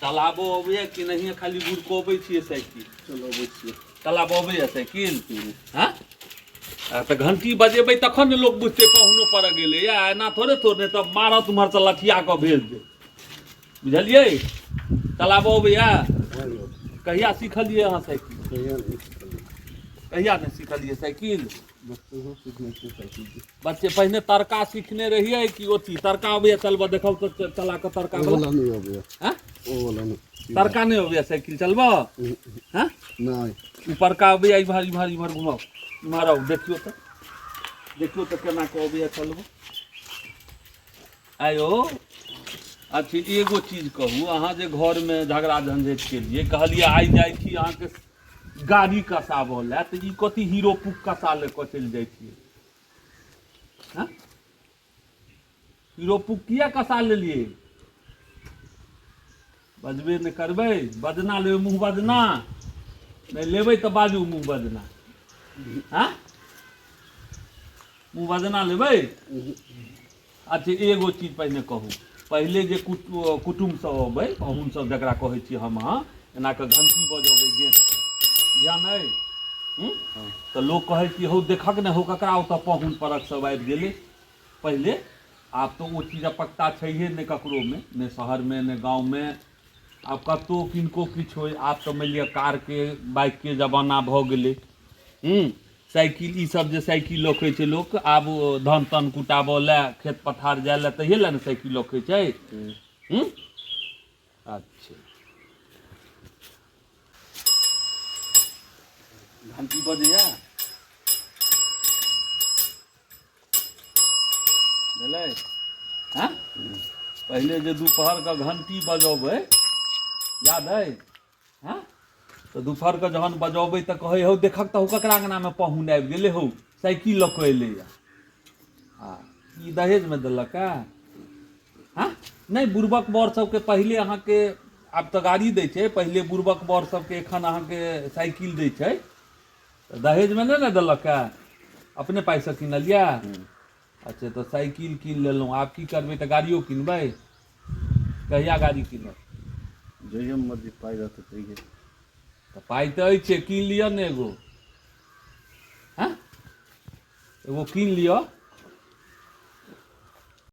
चलाबो अबैया कि नहीं खाली गुड़कोबै छियै साइकिल? चलाबै छियै। चलाबो अबैया साइकिल? हाँ तो घंटी बजेबै तखन ने लोग बुझतै पहुनो पर गेलै या एना थोड़े नहीं तो मारत उम्हर से लठिया के भेज दे। बुझलियै? चलाबो अबैया? कहिया सीखलियै अहाँ साइकिल? कहिया नहीं सीखलियै साइकिल? बच्चे पहले तड़का सीखने रहिए कि ओथी तड़का अबैया चलबऽ देखौ तो चला के तड़का वाला नहीं अबैया। हैं? ओ वाला नहीं। तड़का नहीं अबैया साइकिल चलबऽ? हैं? नहीं। ऊपर का अबैया इमहर घुमाओ। इमहर आओ देखियो तो केना के अबैया चलबऽ। आयो अच्छा एगो चीज कहू, अहाँ जे घर में झगड़ा झंझट के लिए कहलिए आई जाइ छी अहाँ के गाड़ी कसाबऽ लए तो ई कथी हीरो पुक कसा ले के चलि जाइ छियै? हाँ? हीरो पुक किया कसा लेलिए? बजबे नहीं करबै? बजना लेबै मुँह बजना? नहीं लेबै तो बाजू मुँह बजना। हाँ? मुँह बजना लेबै? अच्छा एगो चीज पहले कहू, पहले जे कुटुम्ब सब अबै पाहुन सब जकरा कहै छी हम अहाँ एना के घंटी बजबै गेट पर, ध्यान अइ? तो लोग कहे कि हौ देखक ने हौ ककरा ओतऽ पाहुन परक सब आबि गेलै पहले। आब तो वो चीज अपक्ता छैहे नहीं ककरो में, नहीं शहर में नहीं गाँव में। आब कतौ किनको किछु होय, आब तो मानि लिअ कार के बाइक के जमाना भऽ गेलै। साइकिल ई सब जे साइकिल रखै छै लोक आब धान तान कुटाबऽ लए खेत पथार जाय लए तहिए लए ने साइकिल रखै छै। अच्छा घंटी बजैया? भेलै? हाँ? पहले जे दोपहर का घंटी बजबै याद है? हाँ? तो दोपहर के जहन बजबै तो कहे हौ देखक तो ककरा अंगना में पाहुन आबि गेलै हौ साइकिल लऽ कऽ एलैया। हाँ ई दहेज में देलक है? हाँ? नहीं बुड़बक बर सबके पहले अहाँ के आब तो गाड़ी दै छै, पहले बुड़बक बर सबके एखन अहाँ के साइकिल दै छै। तो दहेज में नहीं ने देलक है? अपने पैसा किनलिया? अच्छा तो साइकिल कीन लेलहुँ, आब की करबै तो गाड़ियो किनबै? कहिया गाड़ी कीनब? जइए मर्जी पाई रहतै तइए। तो पाई तो अछि कीन लिअ ने एगो। हाँ? एगो कीन लिअ।